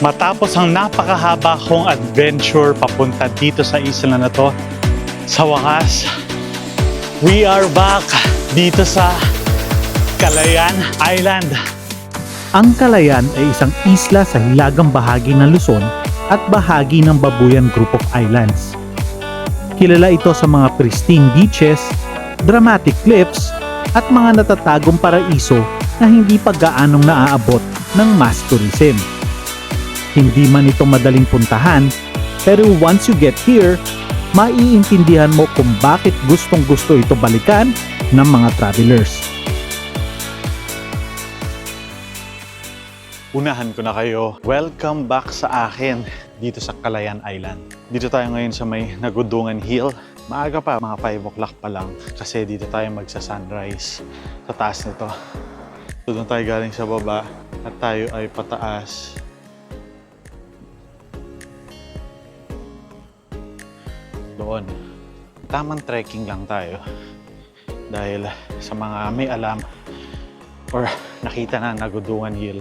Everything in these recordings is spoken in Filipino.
Matapos ang napakahaba kong adventure papunta dito sa isla na to, sa wakas, we are back dito sa Calayan Island. Ang Calayan ay isang isla sa hilagang bahagi ng Luzon at bahagi ng Babuyan Group of Islands. Kilala ito sa mga pristine beaches, dramatic cliffs, at mga natatagong paraiso na hindi pa gaanong naaabot ng mass tourism. Hindi man ito madaling puntahan, pero once you get here, maiintindihan mo kung bakit gustong-gusto ito balikan ng mga travelers. Unahan ko na kayo. Welcome back sa akin dito sa Calayan Island. Dito tayo ngayon sa may Nagudungan Hill. Maaga pa, mga 5 o'clock pa lang kasi dito tayo magsa-sunrise sa taas nito. So doon tayo galing sa baba at tayo ay pataas. Doon. Tamang trekking lang tayo dahil sa mga may alam or nakita na Nagudungan Hill,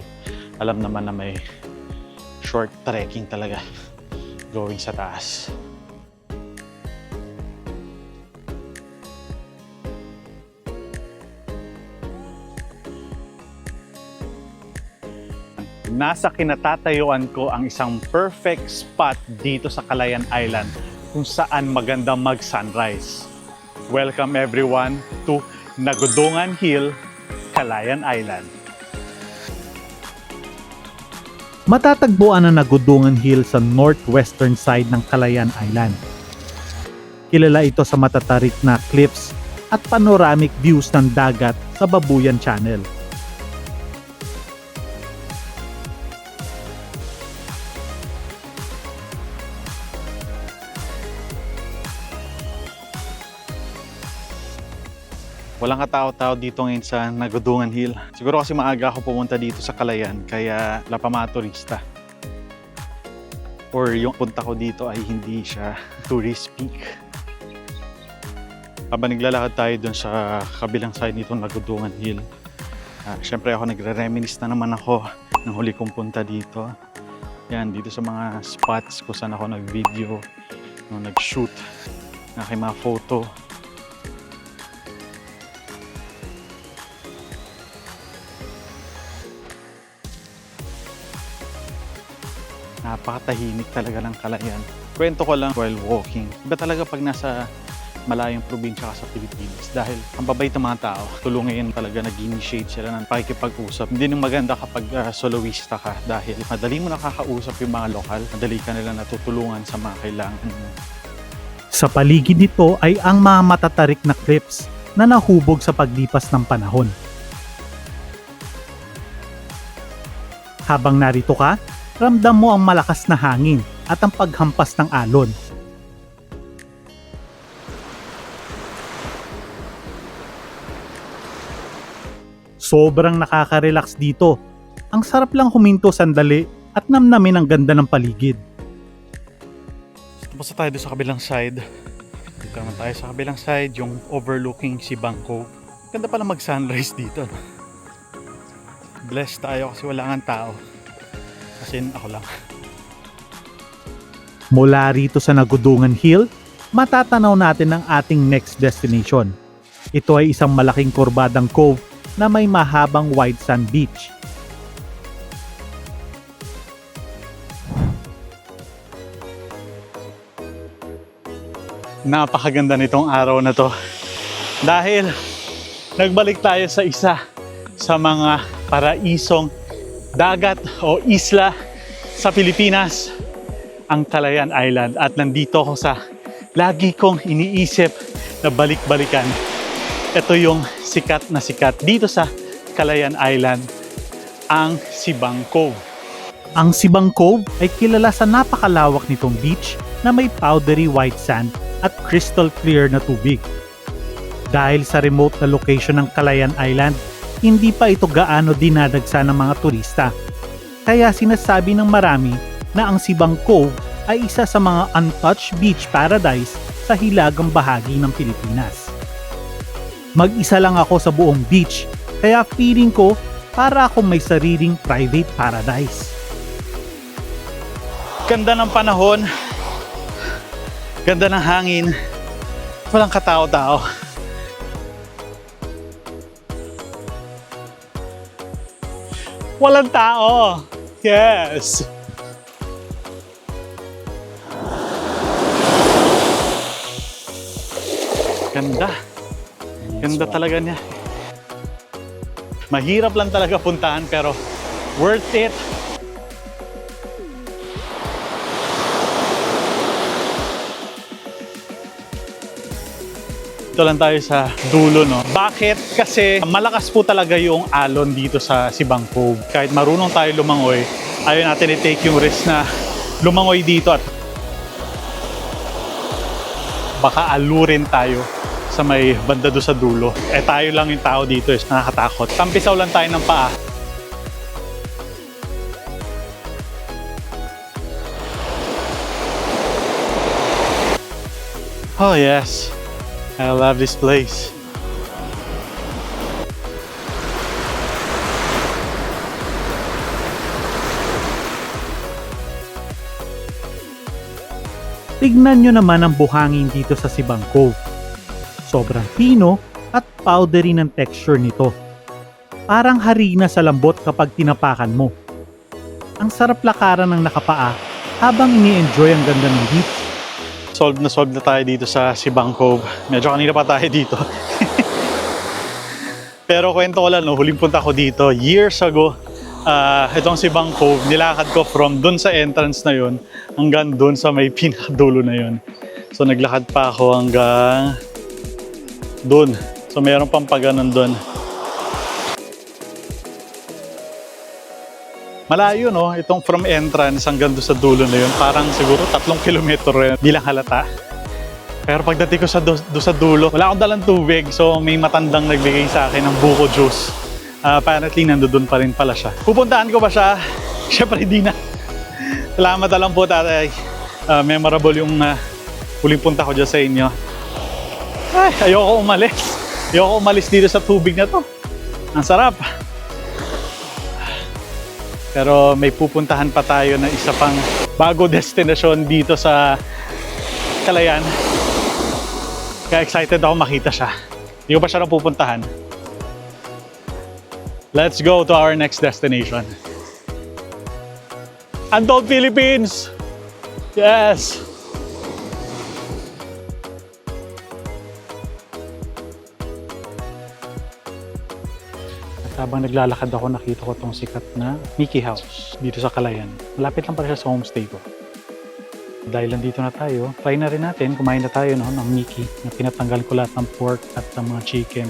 alam naman na may short trekking talaga going sa taas. Nasa kinatatayuan ko ang isang perfect spot dito sa Calayan Island kung saan maganda mag-sunrise. Welcome everyone to Nagudungan Hill, Calayan Island. Matatagpuan ang Nagudungan Hill sa northwestern side ng Calayan Island. Kilala ito sa matatarik na cliffs at panoramic views ng dagat sa Babuyan Channel. Walang katao-tao dito ngayon sa Nagudungan Hill. Siguro kasi maaga ako pumunta dito sa Calayan, kaya wala pa mga turista. Or yung punta ko dito ay hindi siya tourist peak. Habang naglalakad tayo dun sa kabilang side nito Nagudungan Hill, syempre ako nagre-reminisce na naman ako ng huli kong punta dito. Yan, dito sa mga spots kung saan ako nag-video, nag-shoot, na aking mga photo. Napakatahimik talaga ng Calayan. Kwento ko lang while walking. Iba talaga pag nasa malayong probinsya ka sa Pilipinas dahil ang babait ng mga tao. Tulungan talaga nag-initiate sila ng pakikipag-usap. Hindi nang maganda kapag soloista ka dahil madali mo nakakausap yung mga lokal. Madali ka nila natutulungan sa mga kailangan mo. Sa paligid nito ay ang mga matatarik na cliffs na nahubog sa paglipas ng panahon. Habang narito ka, ramdam mo ang malakas na hangin at ang paghampas ng alon. Sobrang nakaka-relax dito. Ang sarap lang huminto sandali at namnamin ang ganda ng paligid. Tapos tayo sa kabilang side. Dito naman tayo sa kabilang side, yung overlooking Sibang Cove. Ganda pala mag-sunrise dito. Blessed tayo kasi wala nga tao. Kasi ako lang. Mula rito sa Nagudungan Hill, matatanaw natin ang ating next destination. Ito ay isang malaking kurbadang cove na may mahabang white sand beach. Napakaganda nitong araw na to. Dahil nagbalik tayo sa isa sa mga paraisong dagat o isla sa Pilipinas, ang Calayan Island. At nandito ako sa lagi kong iniisip na balik-balikan. Ito yung sikat na sikat dito sa Calayan Island, ang Sibang Cove. Ang Sibang Cove ay kilala sa napakalawak nitong beach na may powdery white sand at crystal clear na tubig. Dahil sa remote na location ng Calayan Island, hindi pa ito gaano dinadagsa ng mga turista. Kaya sinasabi ng marami na ang Sibang Cove ay isa sa mga untouched beach paradise sa hilagang bahagi ng Pilipinas. Mag-isa lang ako sa buong beach, kaya feeling ko para akong may sariling private paradise. Ganda ng panahon. Ganda ng hangin. Walang katao-tao. Walang tao. Yes. Ganda. Ganda talaga niya. Mahirap lang talaga puntahan pero worth it. Ito lang tayo sa dulo, no? Bakit? Kasi malakas po talaga yung alon dito sa Sibang Cove. Kahit marunong tayo lumangoy, ayaw natin i-take yung risk na lumangoy dito at baka alurin tayo sa may banda doon sa dulo. Eh tayo lang yung tao dito, is nakakatakot. Tampisaw lang tayo ng paa. Oh yes. I love this place. Tignan nyo naman ang buhangin dito sa Sibang Cove. Sobrang pino at powdery ng texture nito. Parang harina sa lambot kapag tinapakan mo. Ang sarap lakaran ng nakapaa habang ini-enjoy ang ganda ng beach. Solve na tayo dito sa Sibang Cove. Medyo kanina pa tayo dito. Pero kwento ko lang, no, huling punta ko dito years ago. Itong Sibang Cove, nilakad ko from dun sa entrance na yun hanggang dun sa may pinakadulo na yun. So naglakad pa ako hanggang dun. So meron pang paganon dun. Malayo, no? Itong from entrance hanggang doon sa dulo na yun. Parang siguro 3 kilometro rin. Di lang halata. Pero pagdating ko sa doon sa dulo, wala akong dalang tubig. So may matandang nagbigay sa akin ng buko juice. Apparently, nandoon pa rin pala siya. Pupuntahan ko ba siya? Siyempre, di na. Salamat na lang po, tatay. Memorable yung huling punta ko dyan sa inyo. Ay, ayoko umalis. Ayoko umalis dito sa tubig na to. Ang sarap. Pero may pupuntahan pa tayo na isa pang bago destinasyon dito sa Calayan. Kaya excited ako makita siya. Hindi ko pa siya napupuntahan. Let's go to our next destination. Untold Philippines! Yes! Habang naglalakad ako, nakita ko itong sikat na Mickey House dito sa Calayan. Malapit lang pala siya sa homestay ko. Dahil nandito na tayo, try na rin natin, kumain na tayo ng Mickey na pinatanggal ko lahat ng pork at ng mga chicken.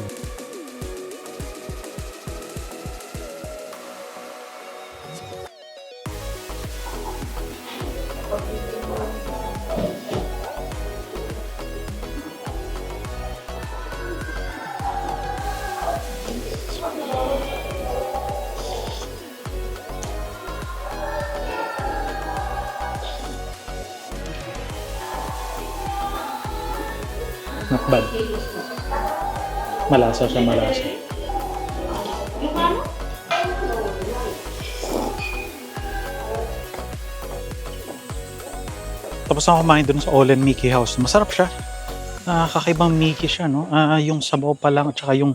Not bad. Malasa siya, malasa. Tapos ako kumain doon sa Olen Mickey House. Masarap siya. Kakaibang Mickey siya, no? Yung sabaw pa lang at saka yung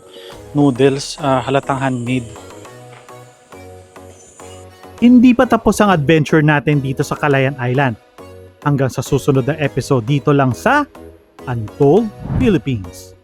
noodles, halatang handmade. Hindi pa tapos ang adventure natin dito sa Calayan Island. Hanggang sa susunod na episode dito lang sa Untold Philippines.